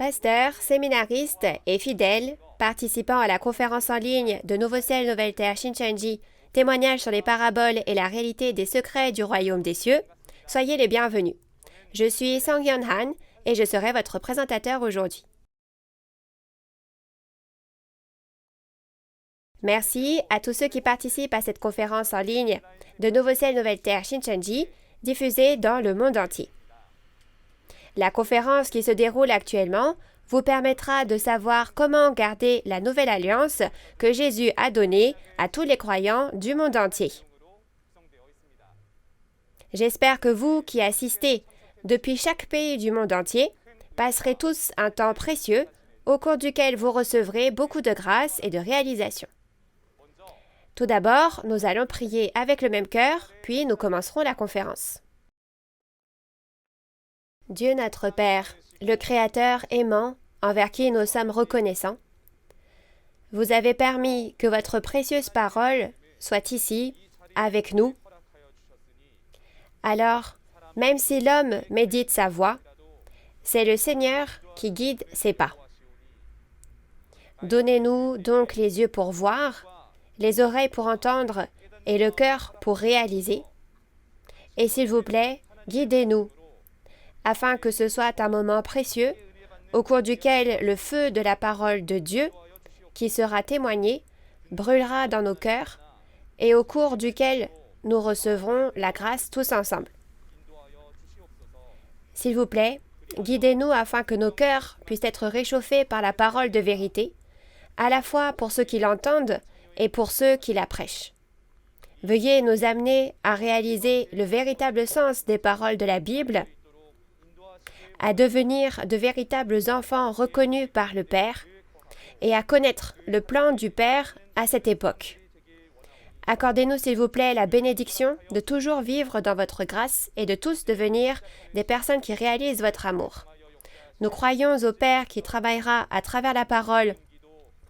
Pasteurs, séminaristes et fidèles, participant à la conférence en ligne de Nouveau Ciel, Nouvelle Terre, Shincheonji, témoignages sur les paraboles et la réalité des secrets du royaume des cieux, soyez les bienvenus. Je suis Sang-Hyun Han et je serai votre présentateur aujourd'hui. Merci à tous ceux qui participent à cette conférence en ligne de Nouveau Ciel, Nouvelle Terre, Shincheonji, diffusée dans le monde entier. La conférence qui se déroule actuellement vous permettra de savoir comment garder la nouvelle alliance que Jésus a donnée à tous les croyants du monde entier. J'espère que vous qui assistez depuis chaque pays du monde entier passerez tous un temps précieux au cours duquel vous recevrez beaucoup de grâce et de réalisation. Tout d'abord, nous allons prier avec le même cœur, puis nous commencerons la conférence. Dieu notre Père, le Créateur aimant, envers qui nous sommes reconnaissants, vous avez permis que votre précieuse parole soit ici, avec nous. Alors, même si l'homme médite sa voix, c'est le Seigneur qui guide ses pas. Donnez-nous donc les yeux pour voir, les oreilles pour entendre et le cœur pour réaliser. Et s'il vous plaît, guidez-nous, afin que ce soit un moment précieux au cours duquel le feu de la parole de Dieu, qui sera témoigné, brûlera dans nos cœurs et au cours duquel nous recevrons la grâce tous ensemble. S'il vous plaît, guidez-nous afin que nos cœurs puissent être réchauffés par la parole de vérité, à la fois pour ceux qui l'entendent et pour ceux qui la prêchent. Veuillez nous amener à réaliser le véritable sens des paroles de la Bible, à devenir de véritables enfants reconnus par le Père et à connaître le plan du Père à cette époque. Accordez-nous, s'il vous plaît, la bénédiction de toujours vivre dans votre grâce et de tous devenir des personnes qui réalisent votre amour. Nous croyons au Père qui travaillera à travers la parole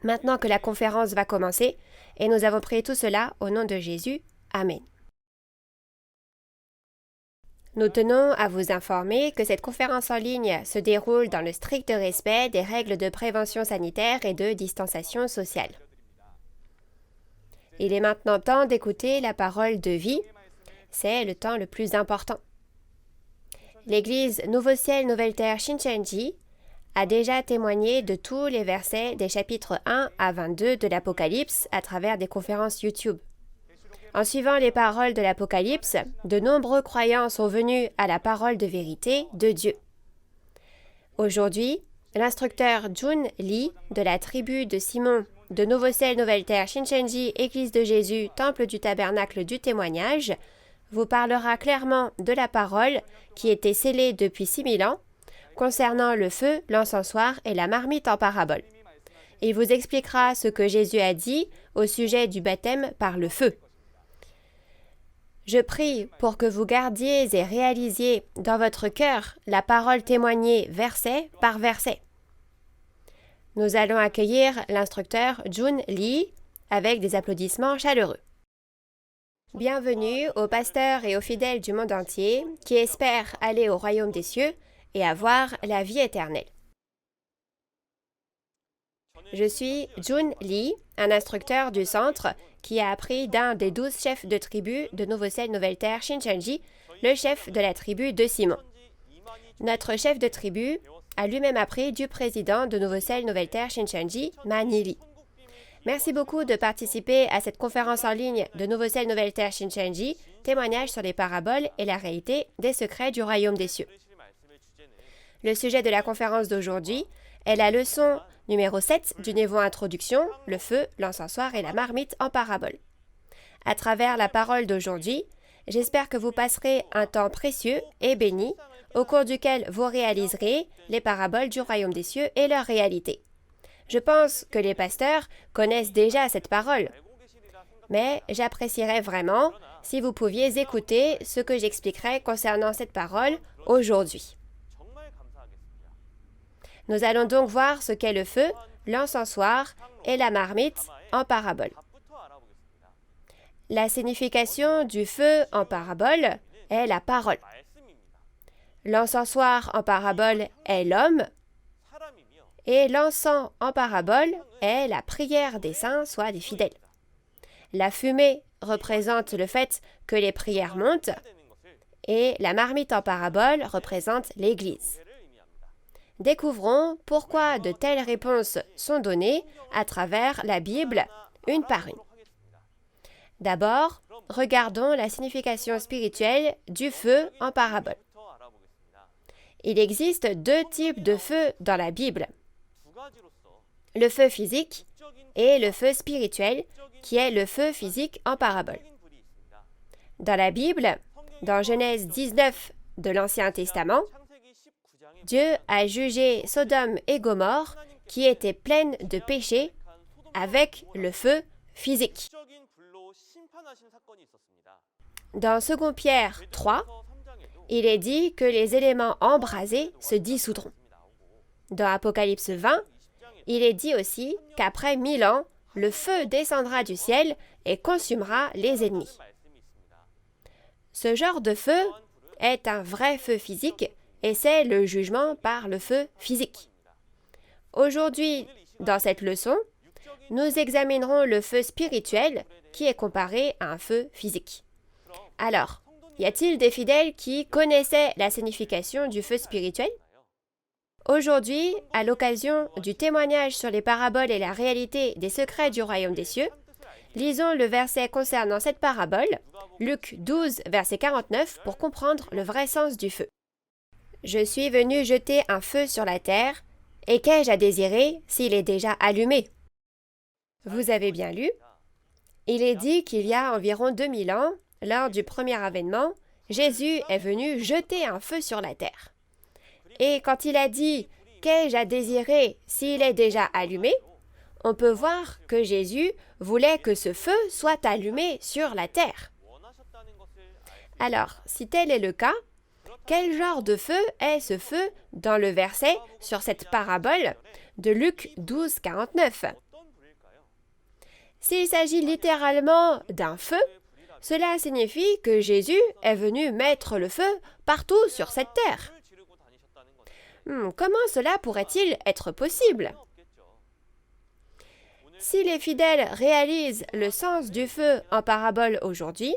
maintenant que la conférence va commencer et nous avons prié tout cela au nom de Jésus. Amen. Nous tenons à vous informer que cette conférence en ligne se déroule dans le strict respect des règles de prévention sanitaire et de distanciation sociale. Il est maintenant temps d'écouter la parole de vie. C'est le temps le plus important. L'Église Nouveau Ciel, Nouvelle Terre, Shincheonji a déjà témoigné de tous les versets des chapitres 1 à 22 de l'Apocalypse à travers des conférences YouTube. En suivant les paroles de l'Apocalypse, de nombreux croyants sont venus à la parole de vérité de Dieu. Aujourd'hui, l'instructeur Jun Lee de la tribu de Simon de Nouveau Ciel, Nouvelle Terre, Shincheonji, Église de Jésus, Temple du Tabernacle du Témoignage, vous parlera clairement de la parole qui était scellée depuis 6000 ans concernant le feu, l'encensoir et la marmite en parabole. Il vous expliquera ce que Jésus a dit au sujet du baptême par le feu. Je prie pour que vous gardiez et réalisiez dans votre cœur la parole témoignée verset par verset. Nous allons accueillir l'instructeur Jun Lee avec des applaudissements chaleureux. Bienvenue aux pasteurs et aux fidèles du monde entier qui espèrent aller au royaume des cieux et avoir la vie éternelle. Je suis Jun Lee, un instructeur du centre qui a appris d'un des 12 chefs de tribu de Nouveau Ciel, Nouvelle Terre, Shincheonji, le chef de la tribu de Simon. Notre chef de tribu a lui-même appris du président de Nouveau Ciel, Nouvelle Terre, Shincheonji, Manili. Merci beaucoup de participer à cette conférence en ligne de Nouveau Ciel, Nouvelle Terre, Shincheonji, témoignage sur les paraboles et la réalité des secrets du royaume des cieux. Le sujet de la conférence d'aujourd'hui est la leçon numéro 7 du niveau introduction, le feu, l'encensoir et la marmite en parabole. À travers la parole d'aujourd'hui, j'espère que vous passerez un temps précieux et béni au cours duquel vous réaliserez les paraboles du royaume des cieux et leur réalité. Je pense que les pasteurs connaissent déjà cette parole, mais j'apprécierais vraiment si vous pouviez écouter ce que j'expliquerai concernant cette parole aujourd'hui. Nous allons donc voir ce qu'est le feu, l'encensoir et la marmite en parabole. La signification du feu en parabole est la parole. L'encensoir en parabole est l'homme et l'encens en parabole est la prière des saints, soit des fidèles. La fumée représente le fait que les prières montent et la marmite en parabole représente l'Église. Découvrons pourquoi de telles réponses sont données à travers la Bible, une par une. D'abord, regardons la signification spirituelle du feu en parabole. Il existe deux types de feu dans la Bible. Le feu physique et le feu spirituel, qui est le feu physique en parabole. Dans la Bible, dans Genèse 19 de l'Ancien Testament, Dieu a jugé Sodome et Gomorrhe, qui étaient pleines de péché, avec le feu physique. Dans 2 Pierre 3, il est dit que les éléments embrasés se dissoudront. Dans Apocalypse 20, il est dit aussi qu'après 1000 ans, le feu descendra du ciel et consumera les ennemis. Ce genre de feu est un vrai feu physique et c'est le jugement par le feu physique. Aujourd'hui, dans cette leçon, nous examinerons le feu spirituel qui est comparé à un feu physique. Alors, y a-t-il des fidèles qui connaissaient la signification du feu spirituel? Aujourd'hui, à l'occasion du témoignage sur les paraboles et la réalité des secrets du royaume des cieux, lisons le verset concernant cette parabole, Luc 12, verset 49, pour comprendre le vrai sens du feu. « Je suis venu jeter un feu sur la terre, et qu'ai-je à désirer s'il est déjà allumé ?» Vous avez bien lu. Il est dit qu'il y a environ 2000 ans, lors du premier avènement, Jésus est venu jeter un feu sur la terre. Et quand il a dit « Qu'ai-je à désirer s'il est déjà allumé ?» on peut voir que Jésus voulait que ce feu soit allumé sur la terre. Alors, si tel est le cas, quel genre de feu est ce feu dans le verset sur cette parabole de Luc 12, 49? S'il s'agit littéralement d'un feu, cela signifie que Jésus est venu mettre le feu partout sur cette terre. Comment cela pourrait-il être possible? Si les fidèles réalisent le sens du feu en parabole aujourd'hui,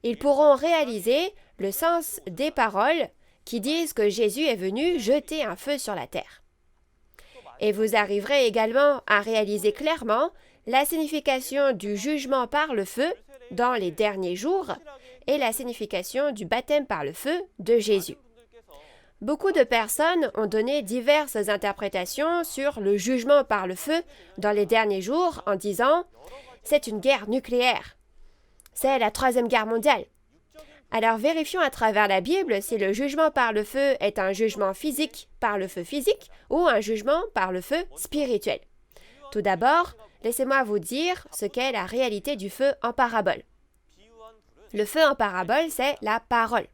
ils pourront réaliser le sens des paroles qui disent que Jésus est venu jeter un feu sur la terre. Et vous arriverez également à réaliser clairement la signification du jugement par le feu dans les derniers jours et la signification du baptême par le feu de Jésus. Beaucoup de personnes ont donné diverses interprétations sur le jugement par le feu dans les derniers jours en disant « c'est une guerre nucléaire ». C'est la 3e guerre mondiale. Alors vérifions à travers la Bible si le jugement par le feu est un jugement physique par le feu physique ou un jugement par le feu spirituel. Tout d'abord, laissez-moi vous dire ce qu'est la réalité du feu en parabole. Le feu en parabole, c'est la parole.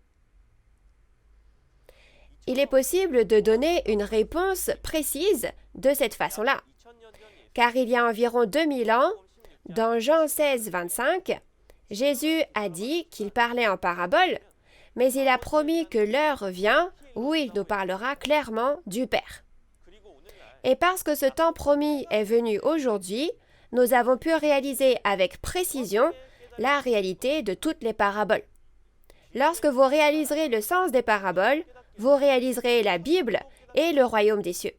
Il est possible de donner une réponse précise de cette façon-là, car il y a environ 2000 ans, dans Jean 16, 25, Jésus a dit qu'il parlait en parabole, mais il a promis que l'heure vient où il nous parlera clairement du Père. Et parce que ce temps promis est venu aujourd'hui, nous avons pu réaliser avec précision la réalité de toutes les paraboles. Lorsque vous réaliserez le sens des paraboles, vous réaliserez la Bible et le royaume des cieux.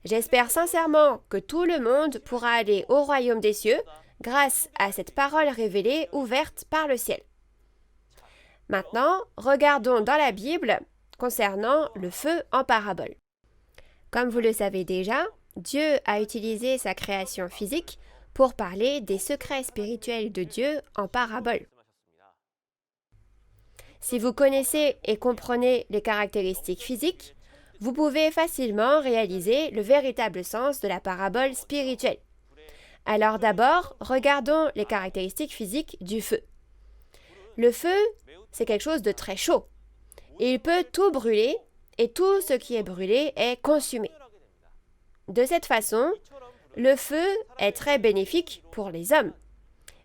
J'espère sincèrement que tout le monde pourra aller au royaume des cieux grâce à cette parole révélée ouverte par le ciel. Maintenant, regardons dans la Bible concernant le feu en parabole. Comme vous le savez déjà, Dieu a utilisé sa création physique pour parler des secrets spirituels de Dieu en parabole. Si vous connaissez et comprenez les caractéristiques physiques, vous pouvez facilement réaliser le véritable sens de la parabole spirituelle. Alors d'abord, regardons les caractéristiques physiques du feu. Le feu, c'est quelque chose de très chaud. Il peut tout brûler et tout ce qui est brûlé est consumé. De cette façon, le feu est très bénéfique pour les hommes.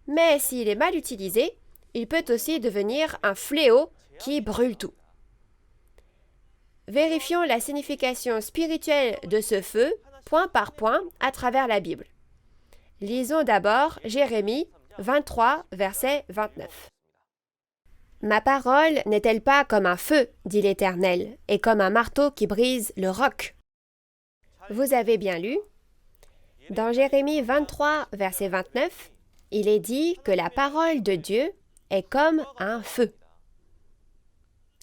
Mais s'il est mal utilisé, il peut aussi devenir un fléau qui brûle tout. Vérifions la signification spirituelle de ce feu point par point à travers la Bible. Lisons d'abord Jérémie 23, verset 29. « Ma parole n'est-elle pas comme un feu, dit l'Éternel, et comme un marteau qui brise le roc ?» Vous avez bien lu. Dans Jérémie 23, verset 29, il est dit que la parole de Dieu est comme un feu.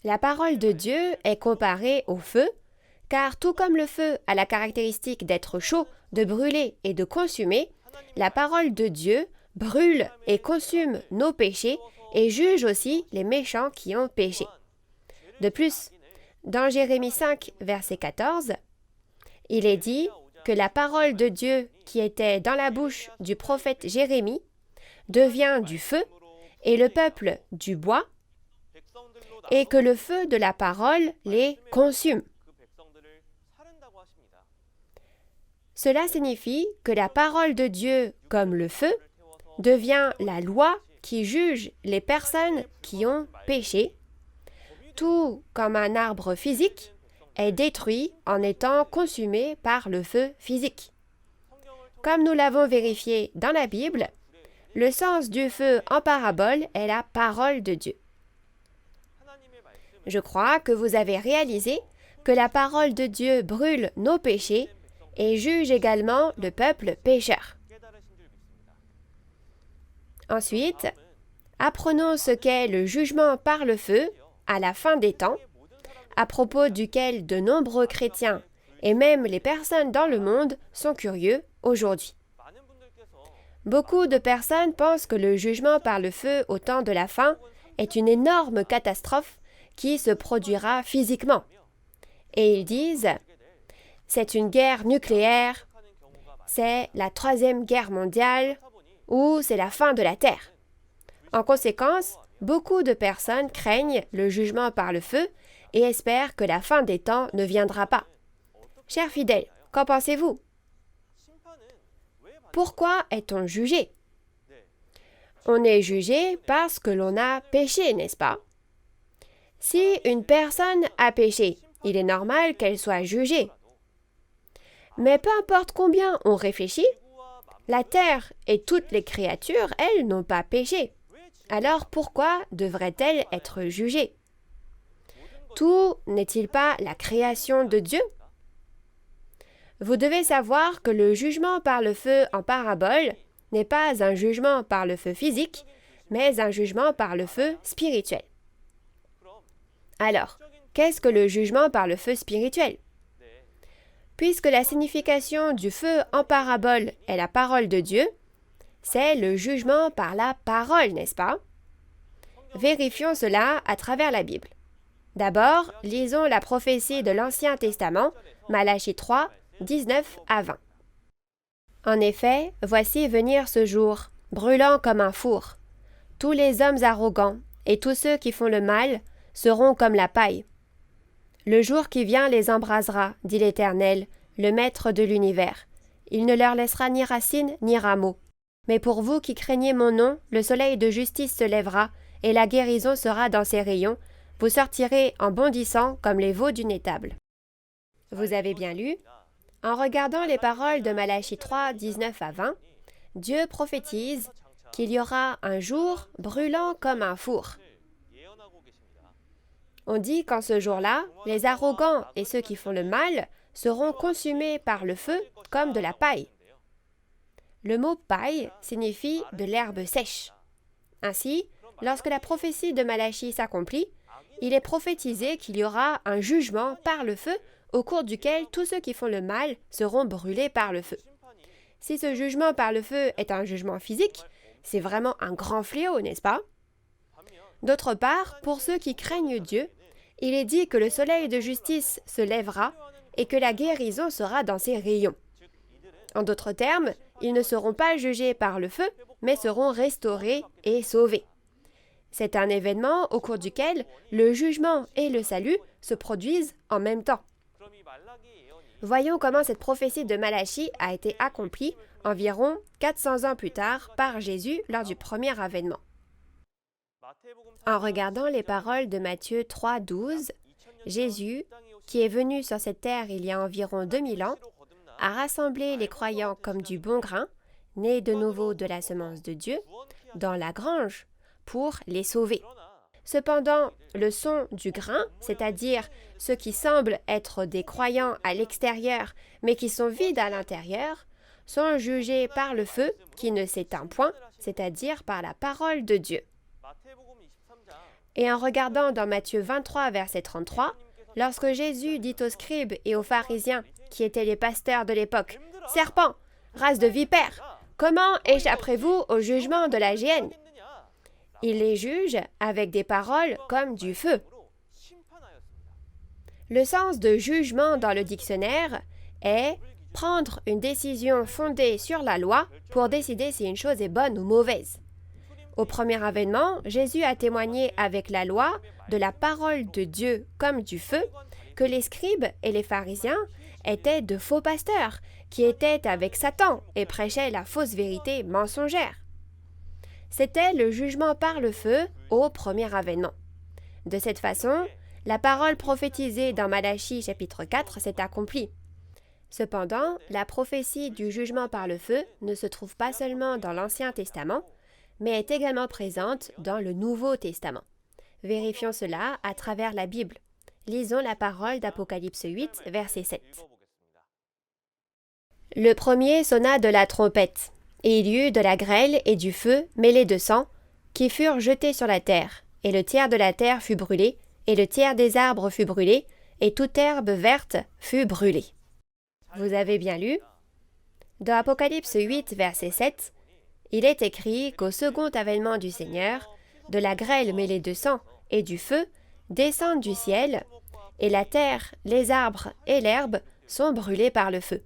La parole de Dieu est comparée au feu, car tout comme le feu a la caractéristique d'être chaud, de brûler et de consumer, la parole de Dieu brûle et consume nos péchés et juge aussi les méchants qui ont péché. De plus, dans Jérémie 5, verset 14, il est dit que la parole de Dieu qui était dans la bouche du prophète Jérémie devient du feu et le peuple du bois, et que le feu de la parole les consume. Cela signifie que la parole de Dieu, comme le feu, devient la loi qui juge les personnes qui ont péché, tout comme un arbre physique est détruit en étant consumé par le feu physique. Comme nous l'avons vérifié dans la Bible, le sens du feu en parabole est la parole de Dieu. Je crois que vous avez réalisé que la parole de Dieu brûle nos péchés et juge également le peuple pécheur. Ensuite, apprenons ce qu'est le jugement par le feu à la fin des temps, à propos duquel de nombreux chrétiens et même les personnes dans le monde sont curieux aujourd'hui. Beaucoup de personnes pensent que le jugement par le feu au temps de la fin est une énorme catastrophe qui se produira physiquement. Et ils disent « c'est une guerre nucléaire, c'est la troisième guerre mondiale ou c'est la fin de la Terre ». En conséquence, beaucoup de personnes craignent le jugement par le feu et espèrent que la fin des temps ne viendra pas. Chers fidèles, qu'en pensez-vous? Pourquoi est-on jugé? On est jugé parce que l'on a péché, n'est-ce pas? Si une personne a péché, il est normal qu'elle soit jugée. Mais peu importe combien on réfléchit, la terre et toutes les créatures, elles, n'ont pas péché. Alors pourquoi devrait-elle être jugée? Tout n'est-il pas la création de Dieu? Vous devez savoir que le jugement par le feu en parabole n'est pas un jugement par le feu physique, mais un jugement par le feu spirituel. Alors, qu'est-ce que le jugement par le feu spirituel? Puisque la signification du feu en parabole est la parole de Dieu, c'est le jugement par la parole, n'est-ce pas? Vérifions cela à travers la Bible. D'abord, lisons la prophétie de l'Ancien Testament, Malachie 3, 19 à 20. En effet, voici venir ce jour, brûlant comme un four. Tous les hommes arrogants et tous ceux qui font le mal seront comme la paille. Le jour qui vient les embrasera, dit l'Éternel, le Maître de l'univers. Il ne leur laissera ni racine ni rameau. Mais pour vous qui craignez mon nom, le soleil de justice se lèvera, et la guérison sera dans ses rayons. Vous sortirez en bondissant comme les veaux d'une étable. Vous avez bien lu. En regardant les paroles de Malachie 3, 19 à 20, Dieu prophétise qu'il y aura un jour brûlant comme un four. On dit qu'en ce jour-là, les arrogants et ceux qui font le mal seront consumés par le feu comme de la paille. Le mot paille signifie de l'herbe sèche. Ainsi, lorsque la prophétie de Malachie s'accomplit, il est prophétisé qu'il y aura un jugement par le feu au cours duquel tous ceux qui font le mal seront brûlés par le feu. Si ce jugement par le feu est un jugement physique, c'est vraiment un grand fléau, n'est-ce pas? D'autre part, pour ceux qui craignent Dieu, il est dit que le soleil de justice se lèvera et que la guérison sera dans ses rayons. En d'autres termes, ils ne seront pas jugés par le feu, mais seront restaurés et sauvés. C'est un événement au cours duquel le jugement et le salut se produisent en même temps. Voyons comment cette prophétie de Malachie a été accomplie environ 400 ans plus tard par Jésus lors du premier avènement. En regardant les paroles de Matthieu 3, 12, Jésus, qui est venu sur cette terre il y a environ 2000 ans, à rassembler les croyants comme du bon grain, nés de nouveau de la semence de Dieu, dans la grange, pour les sauver. Cependant, le son du grain, c'est-à-dire ceux qui semblent être des croyants à l'extérieur, mais qui sont vides à l'intérieur, sont jugés par le feu qui ne s'éteint point, c'est-à-dire par la parole de Dieu. Et en regardant dans Matthieu 23, verset 33, lorsque Jésus dit aux scribes et aux pharisiens, qui étaient les pasteurs de l'époque, « Serpents, race de vipères, comment échapperez-vous au jugement de la géhenne ?» Il les juge avec des paroles comme du feu. Le sens de jugement dans le dictionnaire est prendre une décision fondée sur la loi pour décider si une chose est bonne ou mauvaise. Au premier avènement, Jésus a témoigné avec la loi de la parole de Dieu comme du feu que les scribes et les pharisiens étaient de faux pasteurs qui étaient avec Satan et prêchaient la fausse vérité mensongère. C'était le jugement par le feu au premier avènement. De cette façon, la parole prophétisée dans Malachie chapitre 4 s'est accomplie. Cependant, la prophétie du jugement par le feu ne se trouve pas seulement dans l'Ancien Testament, mais est également présente dans le Nouveau Testament. Vérifions cela à travers la Bible. Lisons la parole d'Apocalypse 8, verset 7. Le premier sonna de la trompette, et il y eut de la grêle et du feu mêlés de sang, qui furent jetés sur la terre, et le tiers de la terre fut brûlé, et le tiers des arbres fut brûlé, et toute herbe verte fut brûlée. Vous avez bien lu? Dans Apocalypse 8, verset 7, il est écrit qu'au second avènement du Seigneur, de la grêle mêlée de sang et du feu descendent du ciel, et la terre, les arbres et l'herbe sont brûlés par le feu.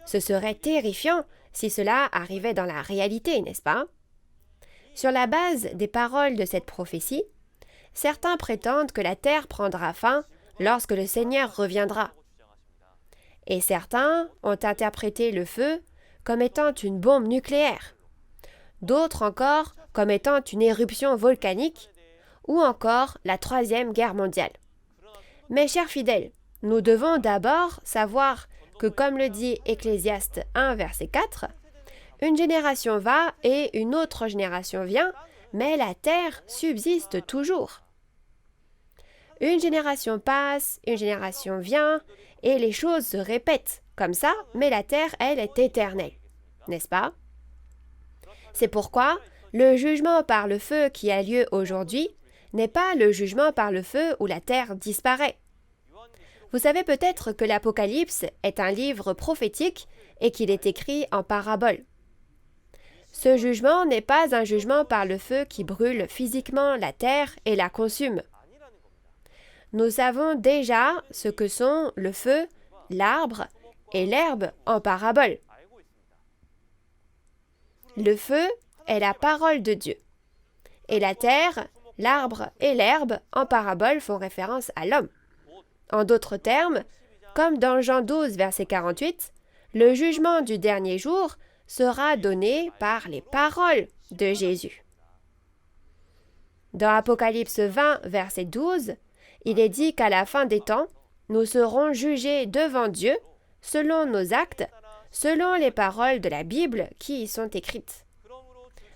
Ce serait terrifiant si cela arrivait dans la réalité, n'est-ce pas? Sur la base des paroles de cette prophétie, certains prétendent que la terre prendra fin lorsque le Seigneur reviendra. Et certains ont interprété le feu comme étant une bombe nucléaire, d'autres encore comme étant une éruption volcanique, ou encore la Troisième Guerre mondiale. Mes chers fidèles, nous devons d'abord savoir que, comme le dit Ecclésiaste 1, verset 4, une génération va et une autre génération vient, mais la terre subsiste toujours. Une génération passe, une génération vient, et les choses se répètent comme ça, mais la terre, elle, est éternelle. N'est-ce pas? C'est pourquoi le jugement par le feu qui a lieu aujourd'hui n'est pas le jugement par le feu où la terre disparaît. Vous savez peut-être que l'Apocalypse est un livre prophétique et qu'il est écrit en parabole. Ce jugement n'est pas un jugement par le feu qui brûle physiquement la terre et la consume. Nous savons déjà ce que sont le feu, l'arbre et l'herbe en parabole. Le feu est la parole de Dieu. Et la terre, l'arbre et l'herbe en parabole font référence à l'homme. En d'autres termes, comme dans Jean 12, verset 48, le jugement du dernier jour sera donné par les paroles de Jésus. Dans Apocalypse 20, verset 12, il est dit qu'à la fin des temps, nous serons jugés devant Dieu selon nos actes, selon les paroles de la Bible qui y sont écrites.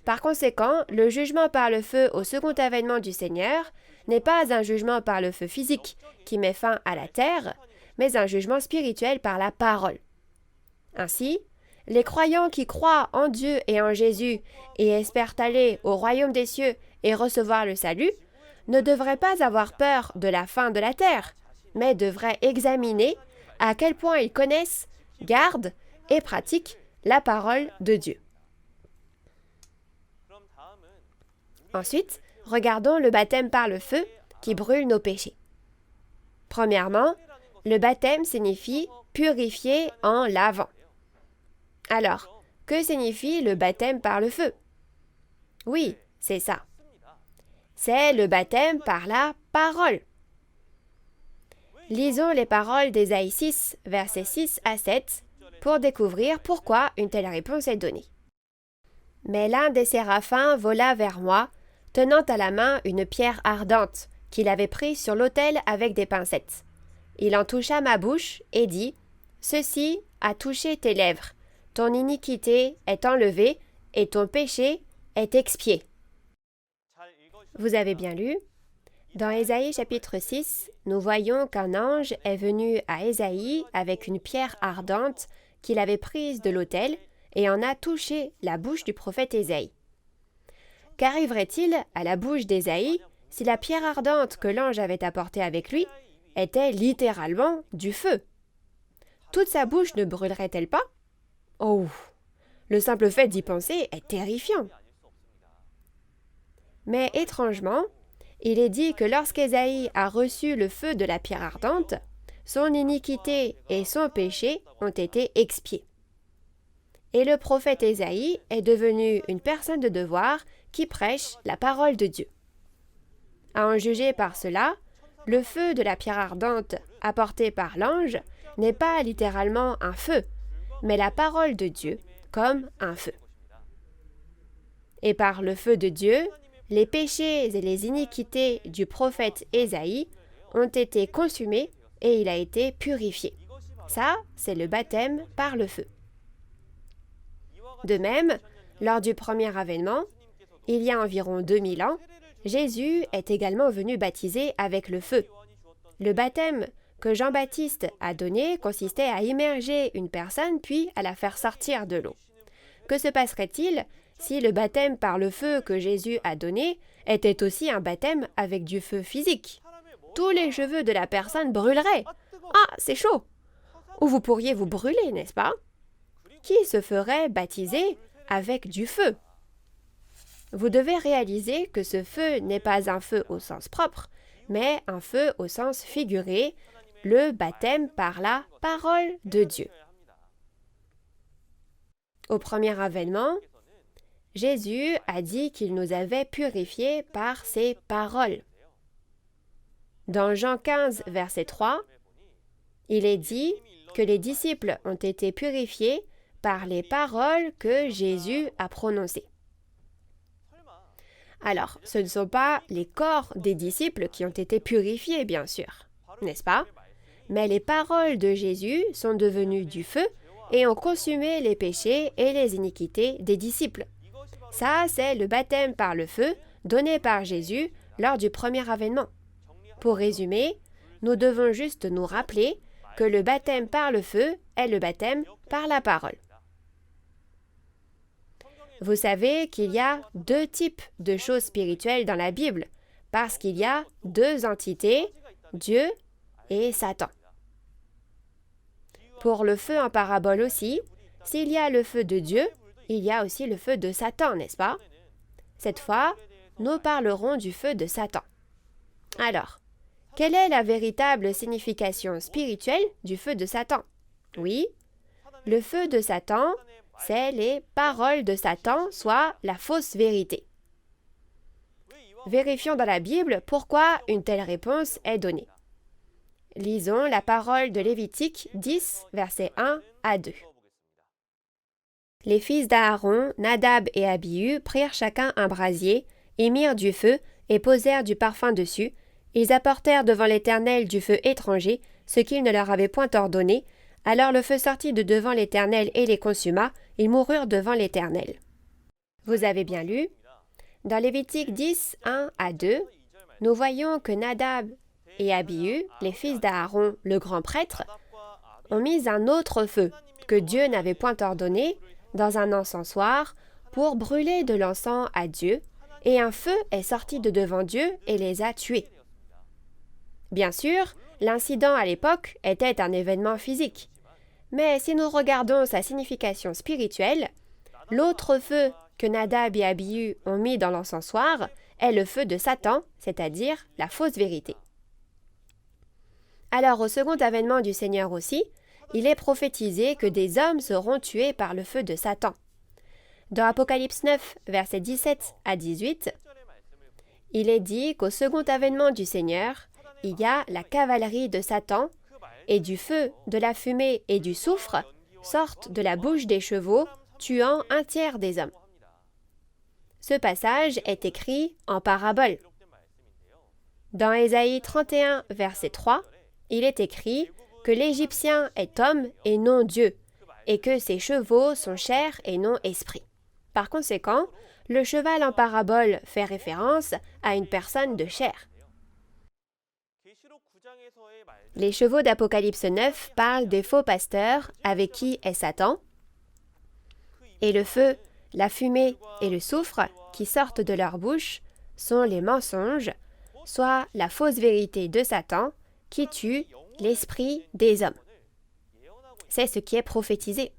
Par conséquent, le jugement par le feu au second avènement du Seigneur n'est pas un jugement par le feu physique qui met fin à la terre, mais un jugement spirituel par la parole. Ainsi, les croyants qui croient en Dieu et en Jésus et espèrent aller au royaume des cieux et recevoir le salut ne devraient pas avoir peur de la fin de la terre, mais devraient examiner à quel point ils connaissent, gardent et pratiquent la parole de Dieu. Ensuite, regardons le baptême par le feu qui brûle nos péchés. Premièrement, le baptême signifie purifier en lavant. Alors, que signifie le baptême par le feu? Oui, c'est ça. C'est le baptême par la parole. Lisons les paroles d'Ésaïe 6, versets 6 à 7, pour découvrir pourquoi une telle réponse est donnée. Mais l'un des séraphins vola vers moi, tenant à la main une pierre ardente, qu'il avait prise sur l'autel avec des pincettes. Il en toucha ma bouche et dit « ceci a touché tes lèvres, ton iniquité est enlevée et ton péché est expié. Vous avez bien lu? Dans Ésaïe chapitre 6, nous voyons qu'un ange est venu à Ésaïe avec une pierre ardente qu'il avait prise de l'autel et en a touché la bouche du prophète Ésaïe. Qu'arriverait-il à la bouche d'Ésaïe si la pierre ardente que l'ange avait apportée avec lui était littéralement du feu? Toute sa bouche ne brûlerait-elle pas? Oh! Le simple fait d'y penser est terrifiant. Mais étrangement, il est dit que lorsqu'Ésaïe a reçu le feu de la pierre ardente, son iniquité et son péché ont été expiés. Et le prophète Ésaïe est devenu une personne de devoir qui prêche la parole de Dieu. À en juger par cela, le feu de la pierre ardente apporté par l'ange n'est pas littéralement un feu, mais la parole de Dieu comme un feu. Et par le feu de Dieu, les péchés et les iniquités du prophète Ésaïe ont été consumés et il a été purifié. Ça, c'est le baptême par le feu. De même, lors du premier avènement, il y a environ 2000 ans, Jésus est également venu baptiser avec le feu. Le baptême que Jean-Baptiste a donné consistait à immerger une personne puis à la faire sortir de l'eau. Que se passerait-il si le baptême par le feu que Jésus a donné était aussi un baptême avec du feu physique? Tous les cheveux de la personne brûleraient. Ah, c'est chaud! Ou vous pourriez vous brûler, n'est-ce pas? Qui se ferait baptiser avec du feu? Vous devez réaliser que ce feu n'est pas un feu au sens propre, mais un feu au sens figuré, le baptême par la parole de Dieu. Au premier avènement, Jésus a dit qu'il nous avait purifiés par ses paroles. Dans Jean 15, verset 3, il est dit que les disciples ont été purifiés par les paroles que Jésus a prononcées. Alors, ce ne sont pas les corps des disciples qui ont été purifiés, bien sûr, n'est-ce pas? Mais les paroles de Jésus sont devenues du feu et ont consumé les péchés et les iniquités des disciples. Ça, c'est le baptême par le feu donné par Jésus lors du premier avènement. Pour résumer, nous devons juste nous rappeler que le baptême par le feu est le baptême par la parole. Vous savez qu'il y a deux types de choses spirituelles dans la Bible, parce qu'il y a deux entités, Dieu et Satan. Pour le feu en parabole aussi, s'il y a le feu de Dieu, il y a aussi le feu de Satan, n'est-ce pas? Cette fois, nous parlerons du feu de Satan. Alors, quelle est la véritable signification spirituelle du feu de Satan? Oui, le feu de Satan, c'est les paroles de Satan, soit la fausse vérité. Vérifions dans la Bible pourquoi une telle réponse est donnée. Lisons la parole de Lévitique 10, versets 1 à 2. Les fils d'Aaron, Nadab et Abihu, prirent chacun un brasier, et mirent du feu, et posèrent du parfum dessus. Ils apportèrent devant l'Éternel du feu étranger, ce qu'il ne leur avait point ordonné. Alors le feu sortit de devant l'Éternel et les consuma, ils moururent devant l'Éternel. Vous avez bien lu? Dans Lévitique 10, 1 à 2, nous voyons que Nadab et Abihu, les fils d'Aaron, le grand prêtre, ont mis un autre feu, que Dieu n'avait point ordonné, dans un encensoir, pour brûler de l'encens à Dieu, et un feu est sorti de devant Dieu et les a tués. Bien sûr, l'incident à l'époque était un événement physique. Mais si nous regardons sa signification spirituelle, l'autre feu que Nadab et Abihu ont mis dans l'encensoir est le feu de Satan, c'est-à-dire la fausse vérité. Alors au second avènement du Seigneur aussi, il est prophétisé que des hommes seront tués par le feu de Satan. Dans Apocalypse 9, versets 17 à 18, il est dit qu'au second avènement du Seigneur, il y a la cavalerie de Satan, et du feu, de la fumée et du soufre sortent de la bouche des chevaux, tuant un tiers des hommes. Ce passage est écrit en parabole. Dans Ésaïe 31, verset 3, il est écrit que l'Égyptien est homme et non Dieu, et que ses chevaux sont chair et non esprit. Par conséquent, le cheval en parabole fait référence à une personne de chair. Les chevaux d'Apocalypse 9 parlent des faux pasteurs avec qui est Satan, et le feu, la fumée et le soufre qui sortent de leur bouche sont les mensonges, soit la fausse vérité de Satan qui tue l'esprit des hommes. C'est ce qui est prophétisé.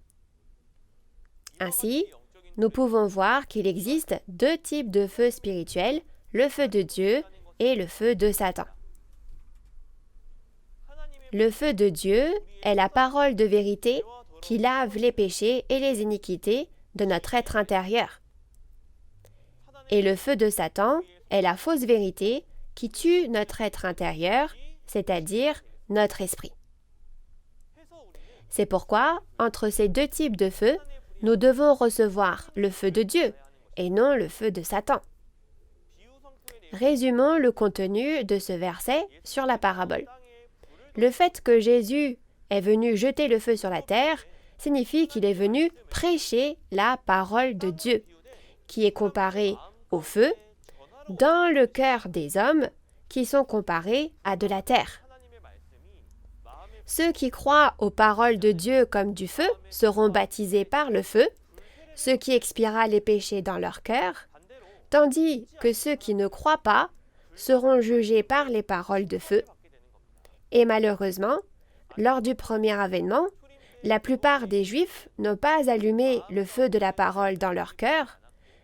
Ainsi, nous pouvons voir qu'il existe deux types de feu spirituels, le feu de Dieu et le feu de Satan. Le feu de Dieu est la parole de vérité qui lave les péchés et les iniquités de notre être intérieur. Et le feu de Satan est la fausse vérité qui tue notre être intérieur, c'est-à-dire notre esprit. C'est pourquoi, entre ces deux types de feu, nous devons recevoir le feu de Dieu et non le feu de Satan. Résumons le contenu de ce verset sur la parabole. Le fait que Jésus est venu jeter le feu sur la terre signifie qu'il est venu prêcher la parole de Dieu, qui est comparée au feu dans le cœur des hommes qui sont comparés à de la terre. Ceux qui croient aux paroles de Dieu comme du feu seront baptisés par le feu, ce qui expiera les péchés dans leur cœur, tandis que ceux qui ne croient pas seront jugés par les paroles de feu. Et malheureusement, lors du premier avènement, la plupart des Juifs n'ont pas allumé le feu de la parole dans leur cœur,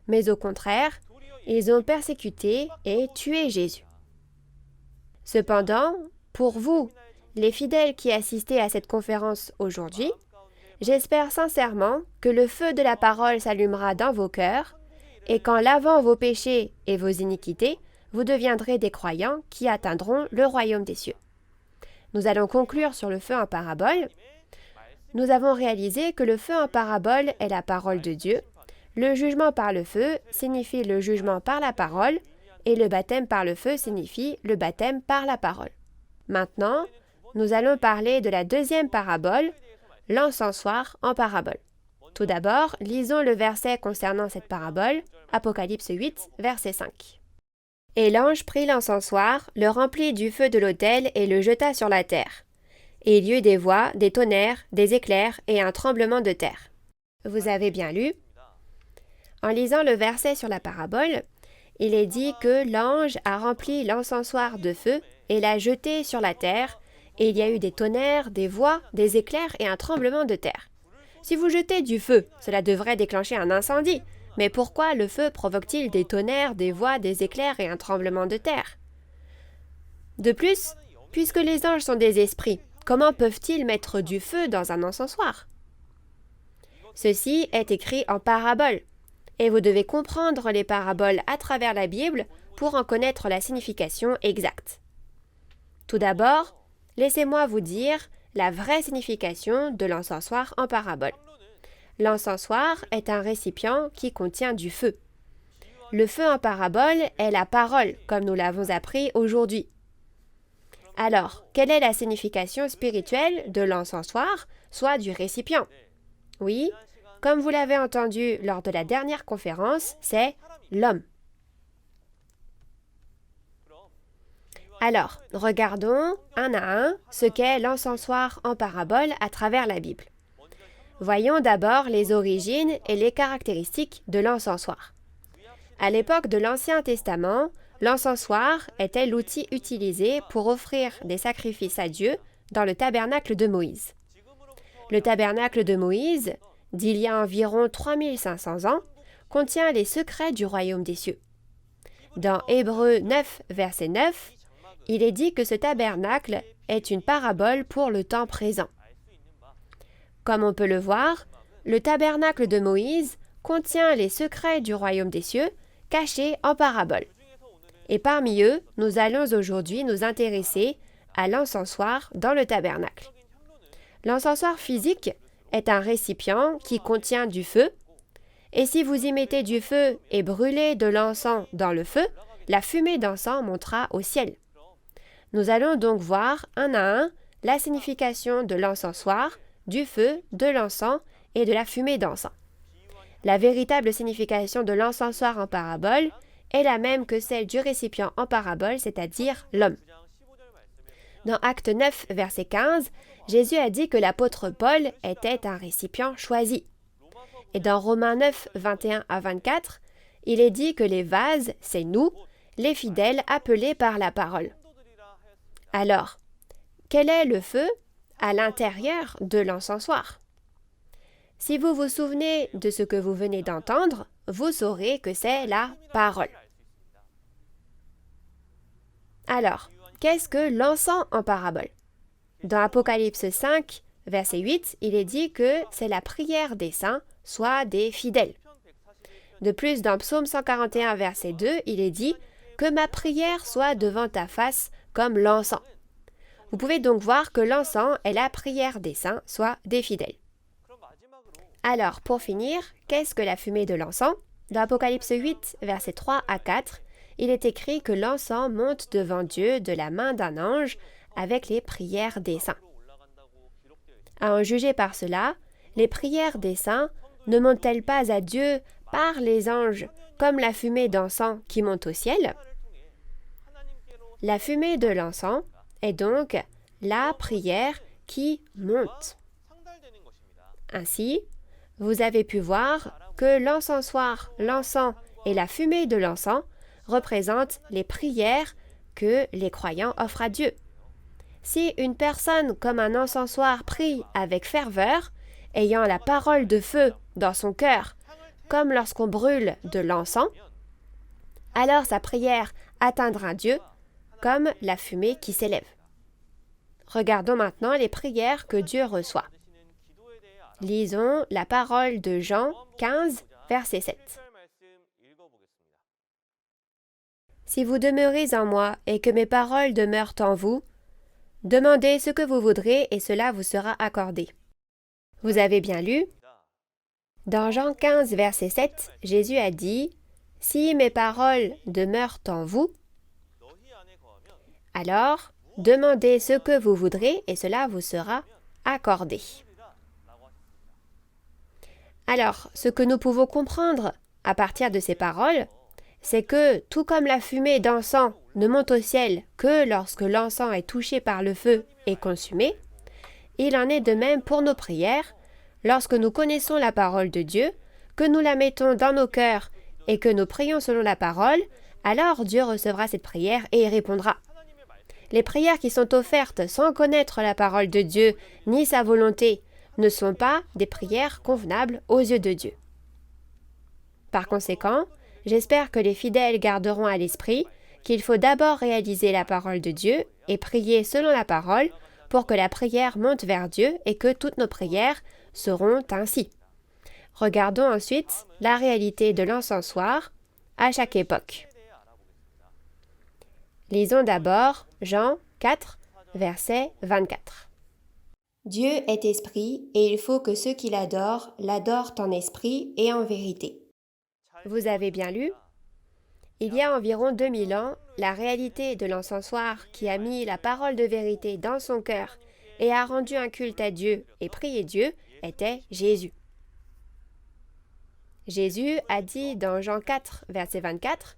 mais au contraire, ils ont persécuté et tué Jésus. Cependant, pour vous, les fidèles qui assistez à cette conférence aujourd'hui, j'espère sincèrement que le feu de la parole s'allumera dans vos cœurs et qu'en lavant vos péchés et vos iniquités, vous deviendrez des croyants qui atteindront le royaume des cieux. Nous allons conclure sur le feu en parabole. Nous avons réalisé que le feu en parabole est la parole de Dieu. Le jugement par le feu signifie le jugement par la parole et le baptême par le feu signifie le baptême par la parole. Maintenant, nous allons parler de la deuxième parabole, l'encensoir en parabole. Tout d'abord, lisons le verset concernant cette parabole, Apocalypse 8, verset 5. « Et l'ange prit l'encensoir, le remplit du feu de l'autel et le jeta sur la terre. Et il y eut des voix, des tonnerres, des éclairs et un tremblement de terre. » Vous avez bien lu. En lisant le verset sur la parabole, il est dit que l'ange a rempli l'encensoir de feu et l'a jeté sur la terre, et il y a eu des tonnerres, des voix, des éclairs et un tremblement de terre. Si vous jetez du feu, cela devrait déclencher un incendie. Mais pourquoi le feu provoque-t-il des tonnerres, des voix, des éclairs et un tremblement de terre? De plus, puisque les anges sont des esprits, comment peuvent-ils mettre du feu dans un encensoir? Ceci est écrit en parabole, et vous devez comprendre les paraboles à travers la Bible pour en connaître la signification exacte. Tout d'abord, laissez-moi vous dire la vraie signification de l'encensoir en parabole. L'encensoir est un récipient qui contient du feu. Le feu en parabole est la parole, comme nous l'avons appris aujourd'hui. Alors, quelle est la signification spirituelle de l'encensoir, soit du récipient? Oui, comme vous l'avez entendu lors de la dernière conférence, c'est l'homme. Alors, regardons un à un ce qu'est l'encensoir en parabole à travers la Bible. Voyons d'abord les origines et les caractéristiques de l'encensoir. À l'époque de l'Ancien Testament, l'encensoir était l'outil utilisé pour offrir des sacrifices à Dieu dans le tabernacle de Moïse. Le tabernacle de Moïse, d'il y a environ 3500 ans, contient les secrets du royaume des cieux. Dans Hébreux 9, verset 9, il est dit que ce tabernacle est une parabole pour le temps présent. Comme on peut le voir, le tabernacle de Moïse contient les secrets du royaume des cieux cachés en parabole. Et parmi eux, nous allons aujourd'hui nous intéresser à l'encensoir dans le tabernacle. L'encensoir physique est un récipient qui contient du feu, et si vous y mettez du feu et brûlez de l'encens dans le feu, la fumée d'encens montera au ciel. Nous allons donc voir un à un la signification de l'encensoir, du feu, de l'encens et de la fumée d'encens. La véritable signification de l'encensoir en parabole est la même que celle du récipient en parabole, c'est-à-dire l'homme. Dans Acte 9, verset 15, Jésus a dit que l'apôtre Paul était un récipient choisi. Et dans Romains 9, 21 à 24, il est dit que les vases, c'est nous, les fidèles appelés par la parole. Alors, quel est le feu à l'intérieur de l'encensoir? Si vous vous souvenez de ce que vous venez d'entendre, vous saurez que c'est la parole. Alors, qu'est-ce que l'encens en parabole? Dans Apocalypse 5, verset 8, il est dit que c'est la prière des saints, soit des fidèles. De plus, dans Psaume 141, verset 2, il est dit « Que ma prière soit devant ta face comme l'encens ». Vous pouvez donc voir que l'encens est la prière des saints, soit des fidèles. Alors, pour finir, qu'est-ce que la fumée de l'encens? Dans Apocalypse 8, versets 3 à 4, il est écrit que l'encens monte devant Dieu de la main d'un ange avec les prières des saints. À en juger par cela, les prières des saints ne montent-elles pas à Dieu par les anges comme la fumée d'encens qui monte au ciel? La fumée de l'encens est donc la prière qui monte. Ainsi, vous avez pu voir que l'encensoir, l'encens et la fumée de l'encens représentent les prières que les croyants offrent à Dieu. Si une personne comme un encensoir prie avec ferveur, ayant la parole de feu dans son cœur, comme lorsqu'on brûle de l'encens, alors sa prière atteindra Dieu comme la fumée qui s'élève. Regardons maintenant les prières que Dieu reçoit. Lisons la parole de Jean 15, verset 7. Si vous demeurez en moi et que mes paroles demeurent en vous, demandez ce que vous voudrez et cela vous sera accordé. Vous avez bien lu? Dans Jean 15, verset 7, Jésus a dit « Si mes paroles demeurent en vous, alors demandez ce que vous voudrez et cela vous sera accordé. » Alors, ce que nous pouvons comprendre à partir de ces paroles, c'est que, tout comme la fumée d'encens ne monte au ciel que lorsque l'encens est touché par le feu et consumé, il en est de même pour nos prières, lorsque nous connaissons la parole de Dieu, que nous la mettons dans nos cœurs et que nous prions selon la parole, alors Dieu recevra cette prière et y répondra. Les prières qui sont offertes sans connaître la parole de Dieu ni sa volonté ne sont pas des prières convenables aux yeux de Dieu. Par conséquent, j'espère que les fidèles garderont à l'esprit qu'il faut d'abord réaliser la parole de Dieu et prier selon la parole pour que la prière monte vers Dieu et que toutes nos prières seront ainsi. Regardons ensuite la réalité de l'encensoir à chaque époque. Lisons d'abord Jean 4, verset 24. Dieu est esprit et il faut que ceux qui l'adorent l'adorent en esprit et en vérité. Vous avez bien lu? Il y a environ 2000 ans, la réalité de l'encensoir qui a mis la parole de vérité dans son cœur et a rendu un culte à Dieu et prié Dieu était Jésus. Jésus a dit dans Jean 4, verset 24,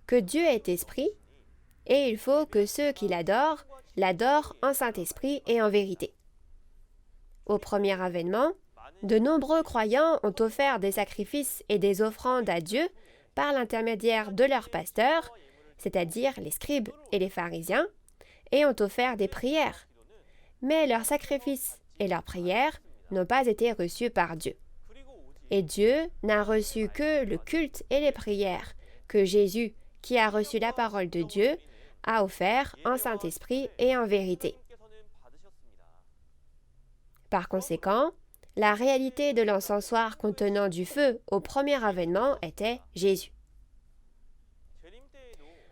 que Dieu est esprit et il faut que ceux qui l'adorent l'adorent en Saint-Esprit et en vérité. Au premier avènement, de nombreux croyants ont offert des sacrifices et des offrandes à Dieu par l'intermédiaire de leurs pasteurs, c'est-à-dire les scribes et les pharisiens, et ont offert des prières. Mais leurs sacrifices et leurs prières n'ont pas été reçus par Dieu. Et Dieu n'a reçu que le culte et les prières que Jésus, qui a reçu la parole de Dieu, a offert en Saint-Esprit et en vérité. Par conséquent, la réalité de l'encensoir contenant du feu au premier avènement était Jésus.